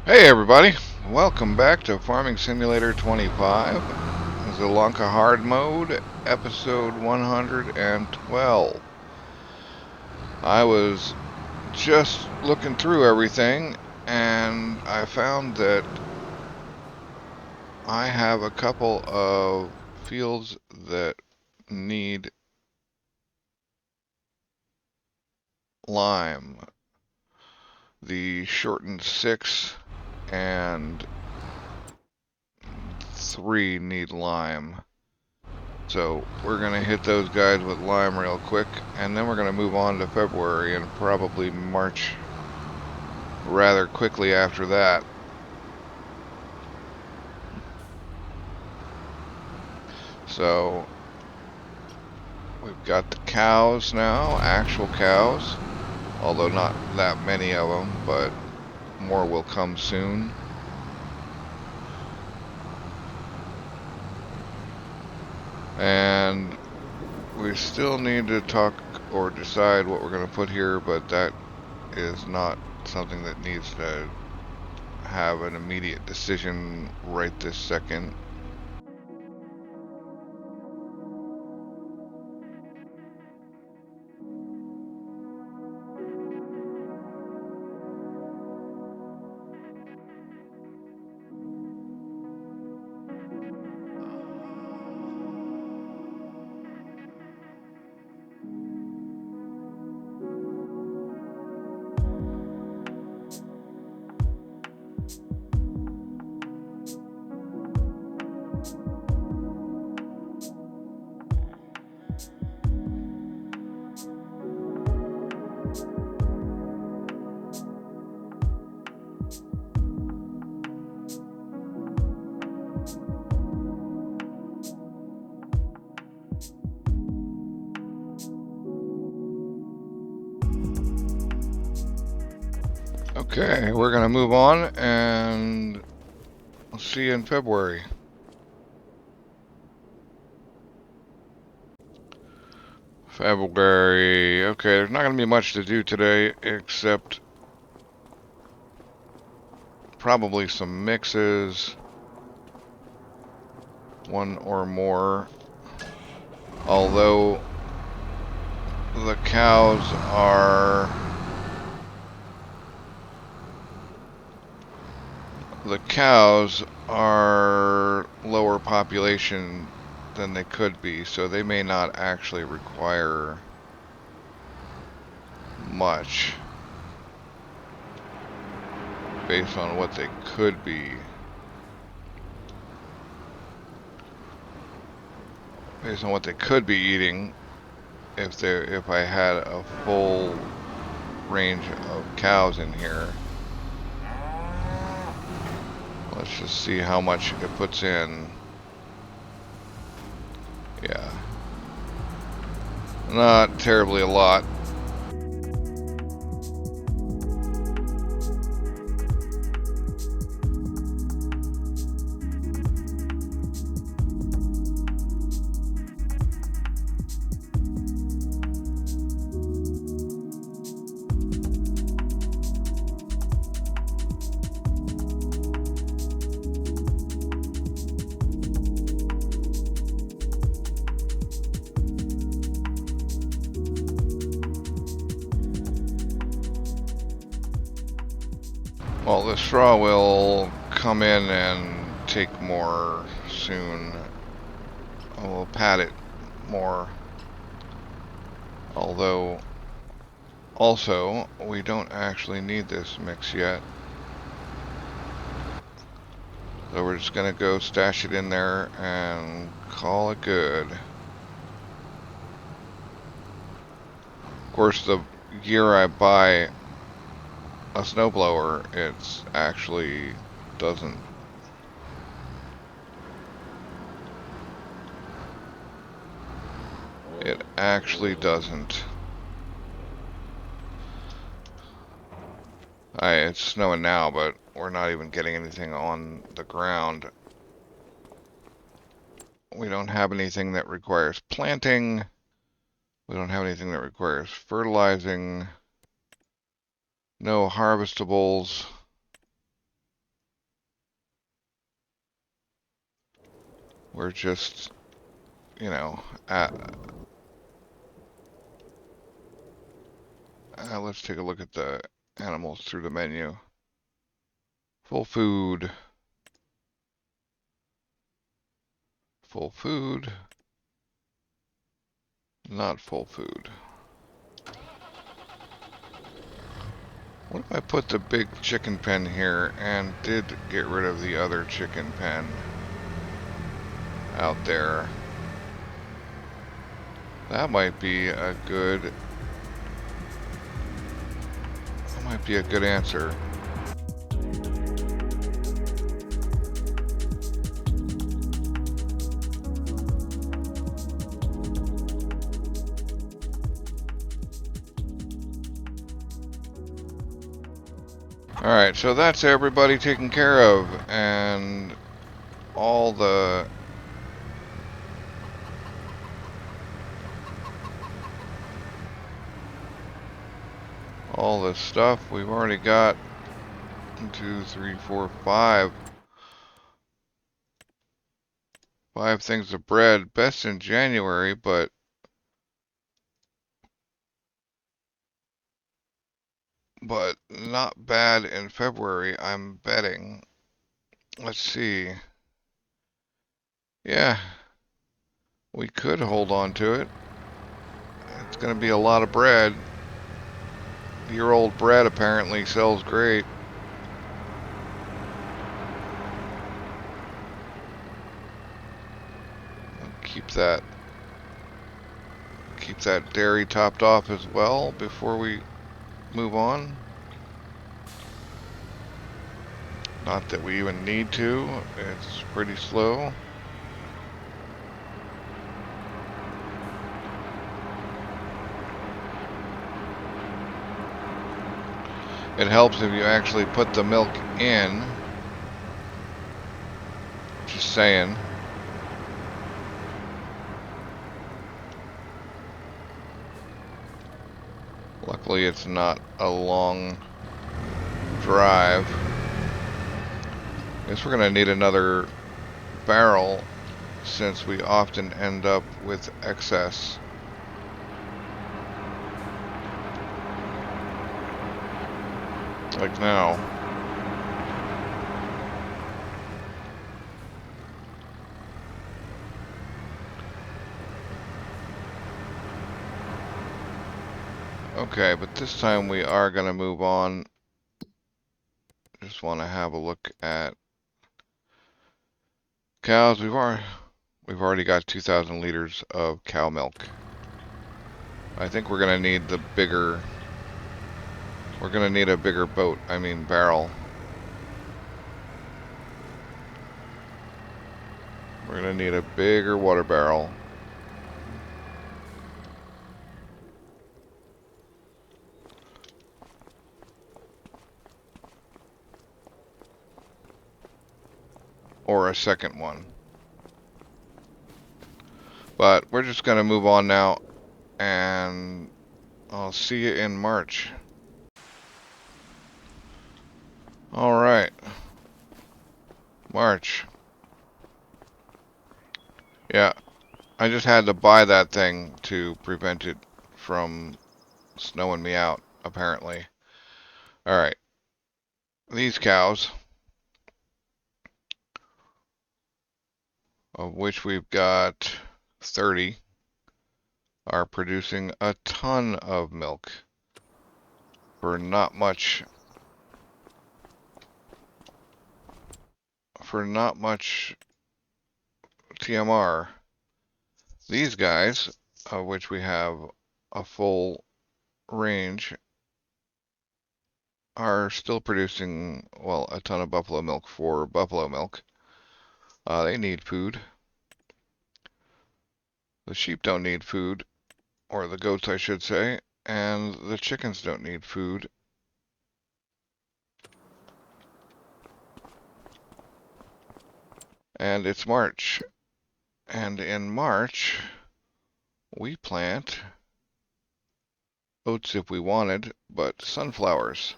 Hey everybody, welcome back to Farming Simulator 25, Zielonka Hard Mode, episode 112. I was just looking through everything and I found that I have a couple of fields that need lime. The shortened 6 and 3 need lime. So we're going to hit those guys with lime real quick, and then we're going to move on to February and probably March rather quickly after that. So we've got the cows now, actual cows, although not that many of them, but more will come soon. And we still need to talk or decide what we're going to put here, but that is not something that needs to have an immediate decision right this second. Okay, we're going to move on and we'll see you in February. February. Okay, there's not going to be much to do today except probably some mixes. One or more. Although the cows are... The cows are lower population than they could be, so they may not actually require much based on what they could be. Based on what they could be eating if I had a full range of cows in here. Let's just see how much it puts in. Yeah. Not terribly a lot. Well, the straw will come in and take more soon. We'll pad it more. Although, also, we don't actually need this mix yet. So we're just going to go stash it in there and call it good. Of course, the year I buy a snowblower, it's actually doesn't. It actually doesn't. It's snowing now, but we're not even getting anything on the ground. We don't have anything that requires planting. We don't have anything that requires fertilizing. No harvestables. We're just, you know, let's take a look at the animals through the menu. Full food. Full food. Not full food. What if I put the big chicken pen here and did get rid of the other chicken pen out there? That might be a good answer. Alright, so that's everybody taken care of, and all the stuff we've already got. 1, 2, 3, 4, 5. 5 things of bread. Best in January, but not bad in February, I'm betting. Let's see. Yeah, we could hold on to it. It's going to be a lot of bread. Year-old bread apparently sells great. Keep that dairy topped off as well before we move on. Not that we even need to. It's pretty slow. It helps if you actually put the milk in. Just saying. Luckily, it's not a long drive. Guess we're going to need another barrel since we often end up with excess. Like now. Okay, but this time we are going to move on. Just want to have a look at cows. We've already got 2,000 liters of cow milk. I think we're going to need the bigger... We're going to need a bigger boat, barrel. We're going to need a bigger water barrel. Or a second one. But we're just going to move on now, and I'll see you in March. Alright. March. Yeah, I just had to buy that thing to prevent it from snowing me out, apparently. Alright. These cows, of which we've got 30, are producing a ton of milk for not much TMR. These guys, of which we have a full range, are still producing, well, a ton of buffalo milk for buffalo milk. They need food. The sheep don't need food, or the goats, I should say, and the chickens don't need food. And it's March. And in March, we plant oats if we wanted, but sunflowers.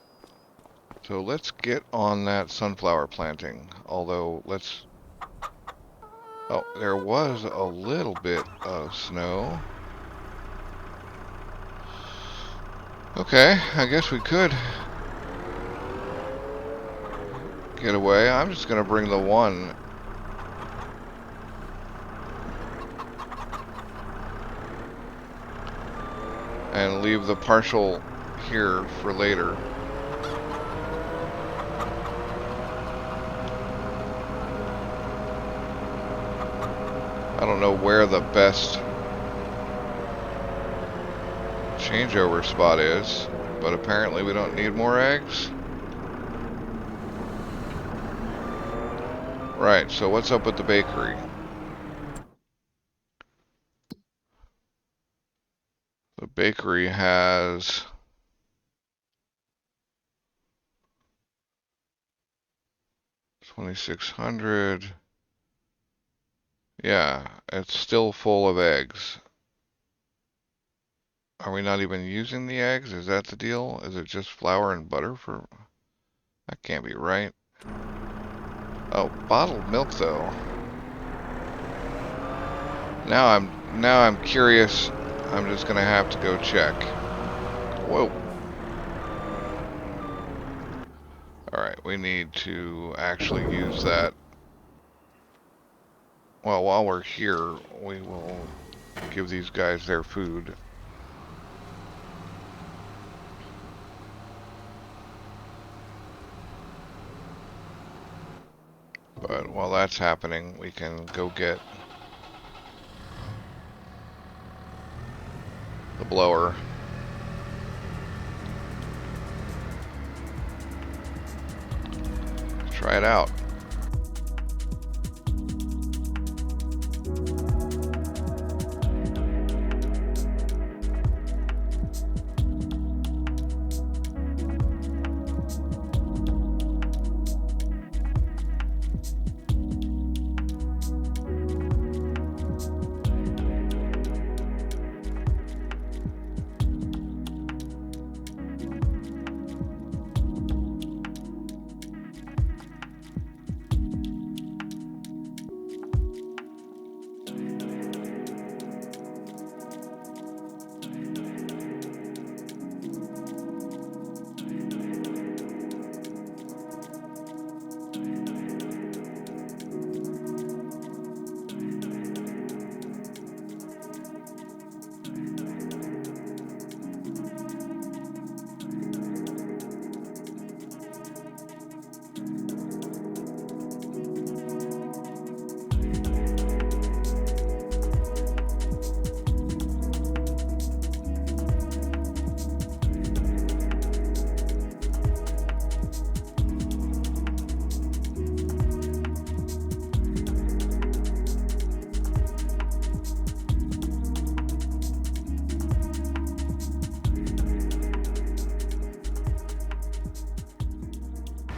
So let's get on that sunflower planting. Although, Oh, there was a little bit of snow. Okay, I guess we could get away. I'm just gonna bring the one. And leave the partial here for later. I don't know where the best changeover spot is, but apparently we don't need more eggs. Right, so what's up with the bakery? The bakery has 2,600. Yeah, it's still full of eggs. Are we not even using the eggs? Is that the deal? Is it just flour and butter for... That can't be right. Oh, bottled milk though. Now I'm curious. I'm just gonna have to go check. Whoa. Alright, we need to actually use that. Well, while we're here, we will give these guys their food. But while that's happening, we can go get the blower. Try it out.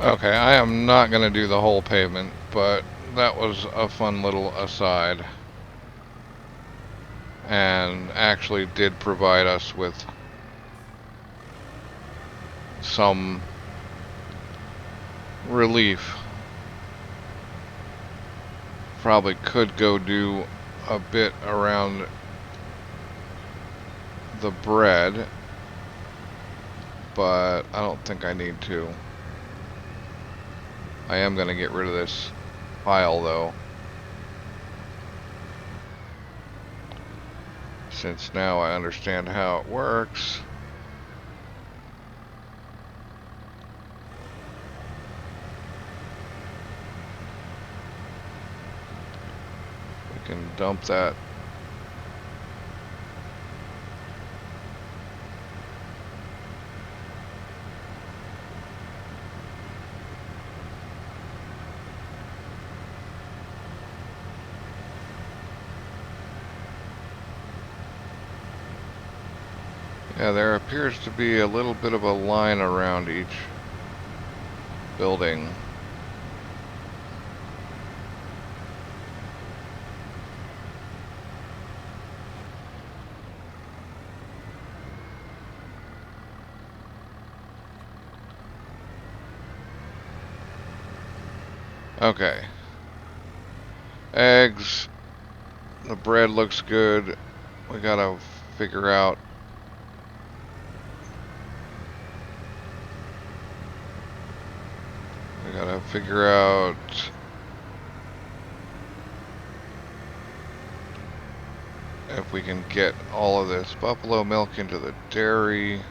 Okay, I am not going to do the whole pavement, but that was a fun little aside. And actually did provide us with some relief. Probably could go do a bit around the bread, but I don't think I need to. I am going to get rid of this pile though, since now I understand how it works. We can dump that. Yeah, there appears to be a little bit of a line around each building. Okay. Eggs. The bread looks good. We gotta figure out. If we can get all of this buffalo milk into the dairy.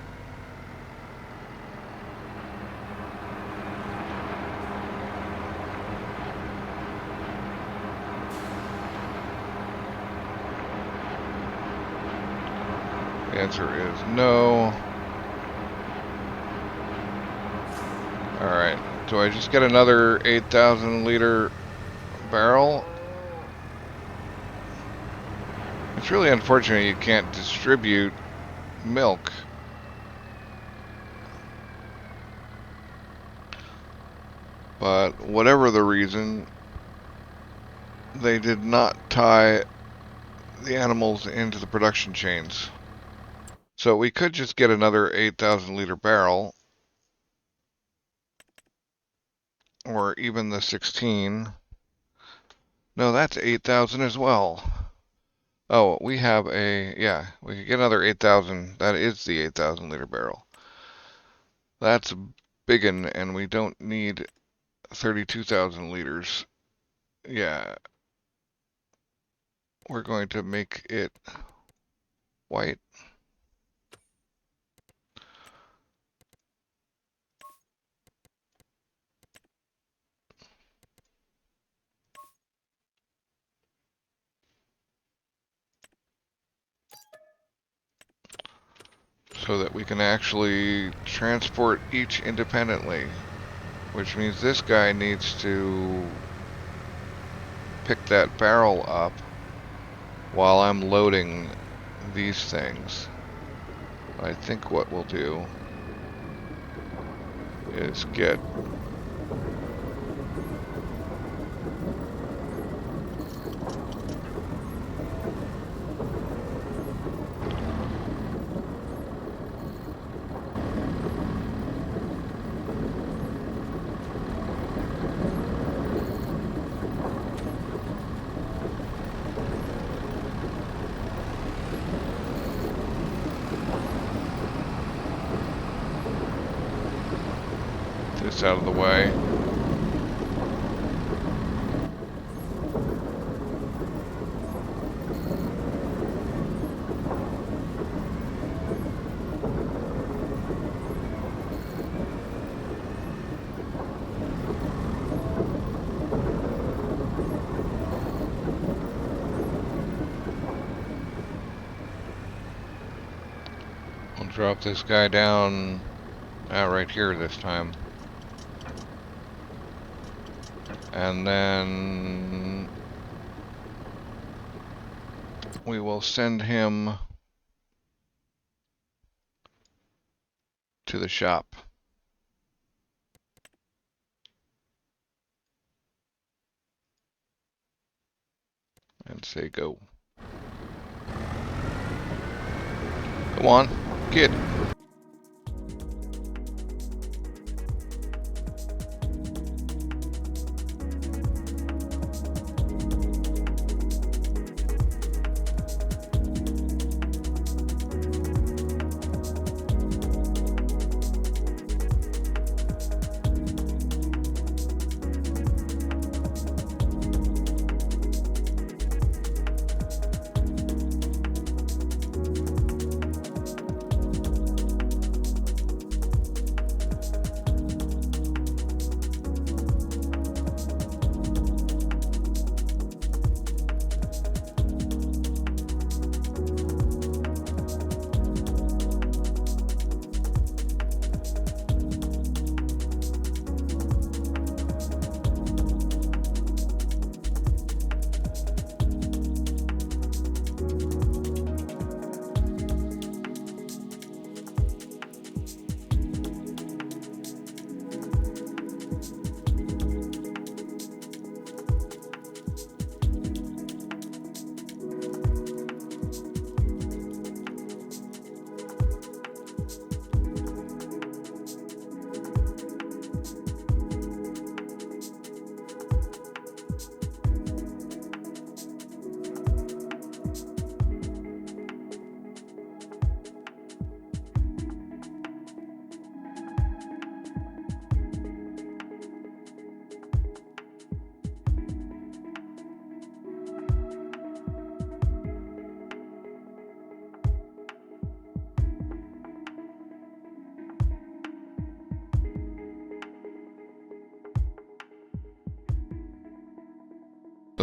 The answer is no. Alright, do I just get another 8,000 liter barrel? It's really unfortunate you can't distribute milk. But whatever the reason, they did not tie the animals into the production chains. So we could just get another 8,000 liter barrel, or even the 16. No, that's 8,000 as well. Oh, we have yeah, we could get another 8,000. That is the 8,000 liter barrel. That's a biggin, and we don't need 32,000 liters. Yeah. We're going to make it white. So that we can actually transport each independently. Which means this guy needs to pick that barrel up while I'm loading these things. I think what we'll do is get this out of the way. We'll drop this guy down right here this time. And then we will send him to the shop. And say go. Come on, kid.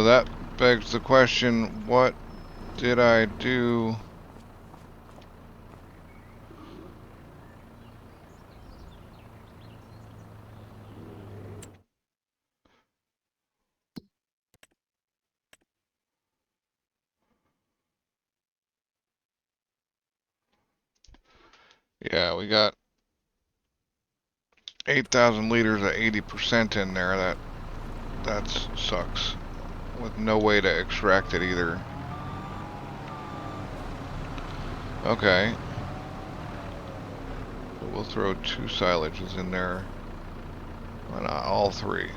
So that begs the question, what did I do? Yeah, we got 8,000 liters at 80% in there. That sucks. With no way to extract it either. Okay. So we'll throw 2 silages in there. Why not all 3?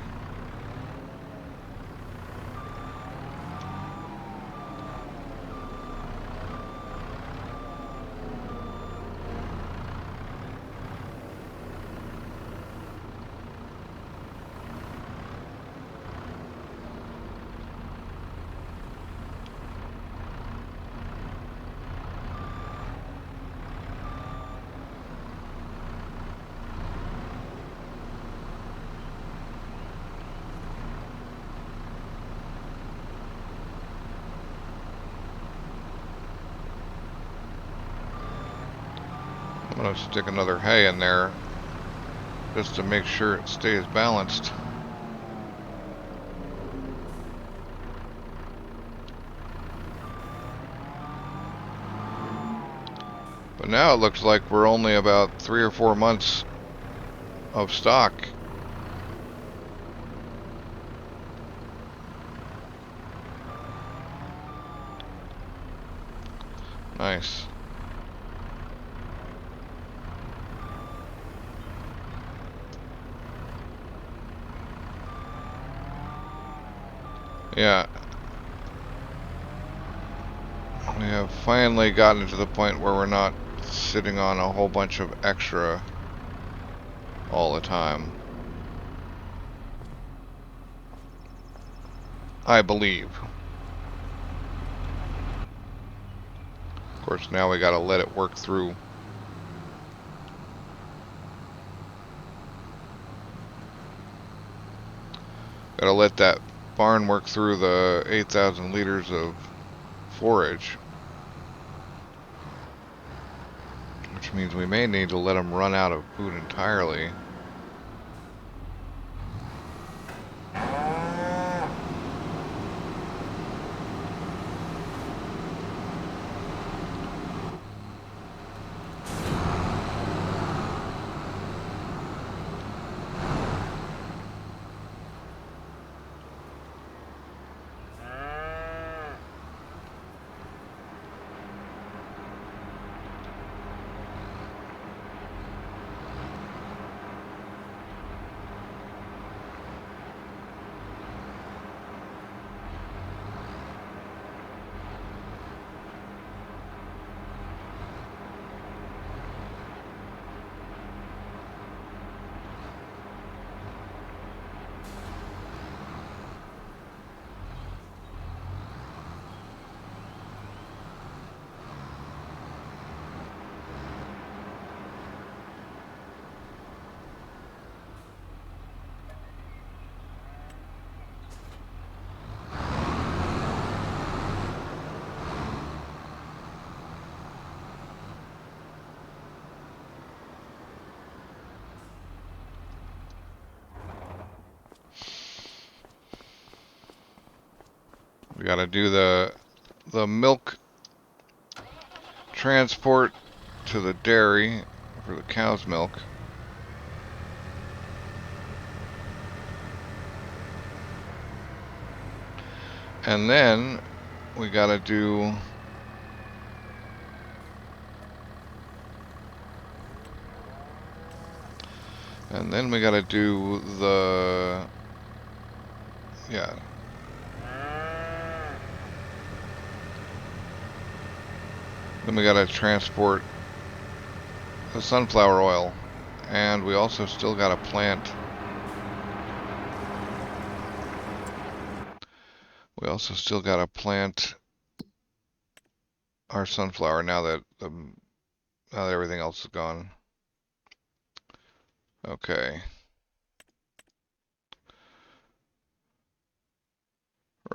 I'm gonna stick another hay in there just to make sure it stays balanced. But now it looks like we're only about 3 or 4 months of stock. Nice. Yeah. We have finally gotten to the point where we're not sitting on a whole bunch of extra all the time. I believe. Of course, now we gotta let it work through. Gotta let that barn work through the 8,000 liters of forage. Which means we may need to let them run out of food entirely. We gotta do the milk transport to the dairy for the cow's milk. And then we gotta do the, yeah. Then we gotta transport the sunflower oil. And we also still gotta plant. We also still gotta plant our sunflower now that everything else is gone. Okay.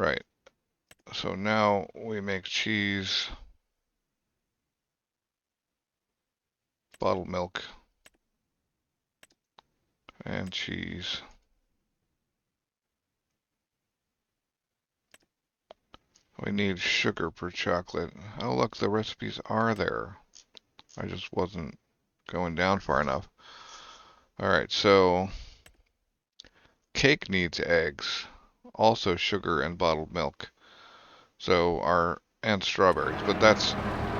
Right. So now we make cheese, bottled milk, and cheese. We need sugar per chocolate. Oh, look, the recipes are there. I just wasn't going down far enough. All right, so cake needs eggs, also sugar and bottled milk. So and strawberries, but the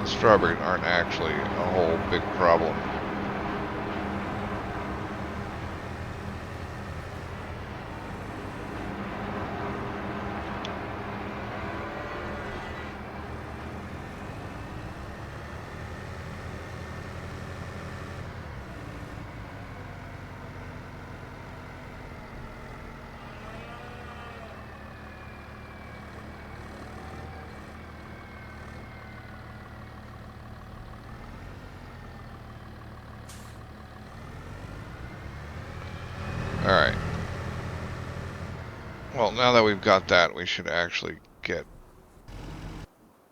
strawberries aren't actually a whole big problem. Alright. Well, now that we've got that, we should actually get,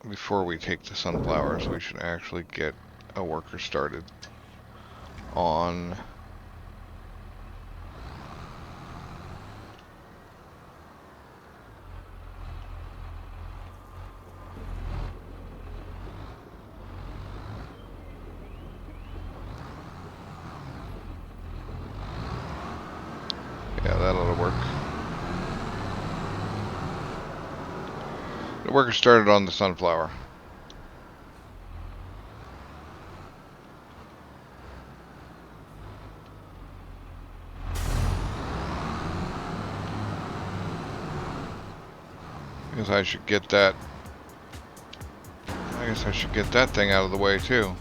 before we take the sunflowers, we should actually get a worker started on yeah, that ought to work. The worker started on the sunflower. I guess I should get that. I guess I should get that thing out of the way too.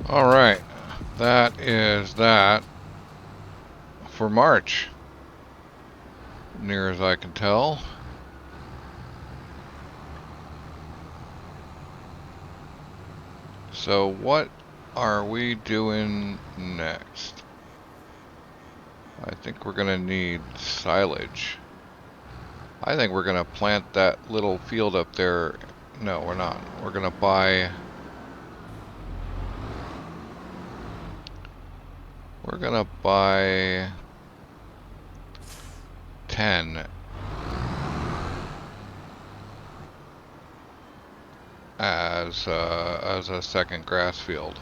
Alright, that is that for March, near as I can tell. So what are we doing next? I think we're gonna need silage. I think we're gonna plant that little field up there. No, we're not. We're gonna buy... We're gonna buy 10 as a second grass field.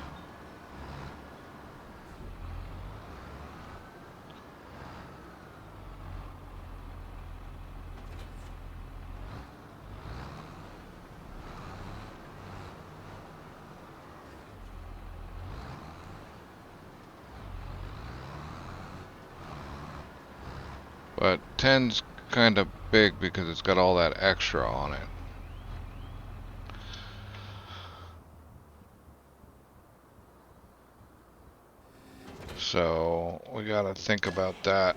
But 10's kind of big because it's got all that extra on it. So we gotta think about that.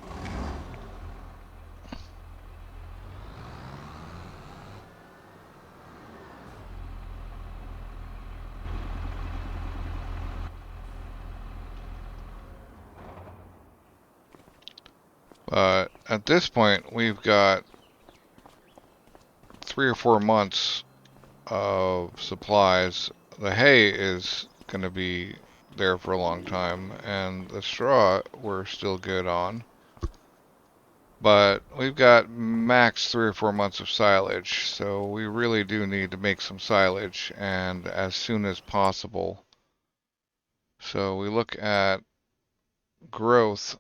But at this point, we've got 3 or 4 months of supplies. The hay is going to be there for a long time, and the straw we're still good on. But we've got max 3 or 4 months of silage, so we really do need to make some silage, and as soon as possible. So we look at growth.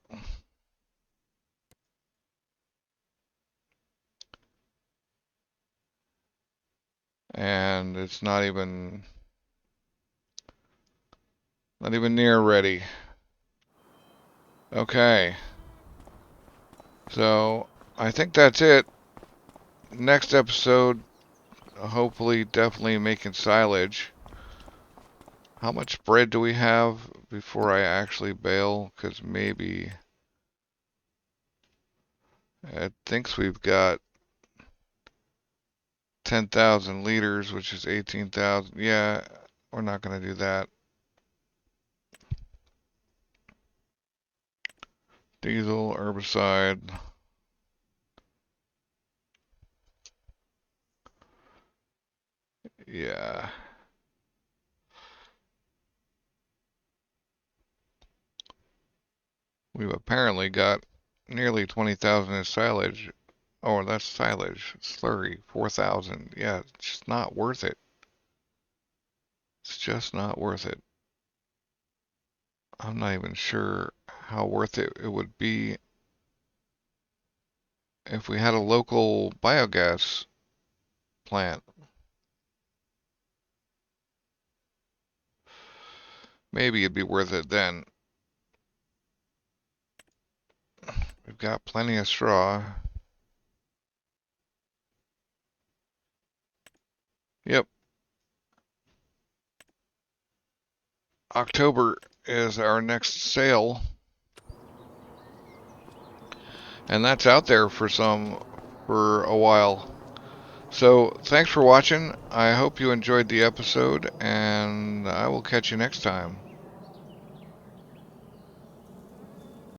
And it's not even near ready. Okay. So I think that's it. Next episode, hopefully definitely making silage. How much bread do we have before I actually bale? Because maybe it thinks we've got 10,000 liters, which is 18,000. Yeah, we're not going to do that. Diesel, herbicide. Yeah. We've apparently got nearly 20,000 in silage. Oh, that's silage. Slurry, 4,000. Yeah, it's just not worth it. It's just not worth it. I'm not even sure how worth it would be if we had a local biogas plant. Maybe it'd be worth it then. We've got plenty of straw. Yep. October is our next sale. And that's out there for a while. So thanks for watching. I hope you enjoyed the episode, and I will catch you next time.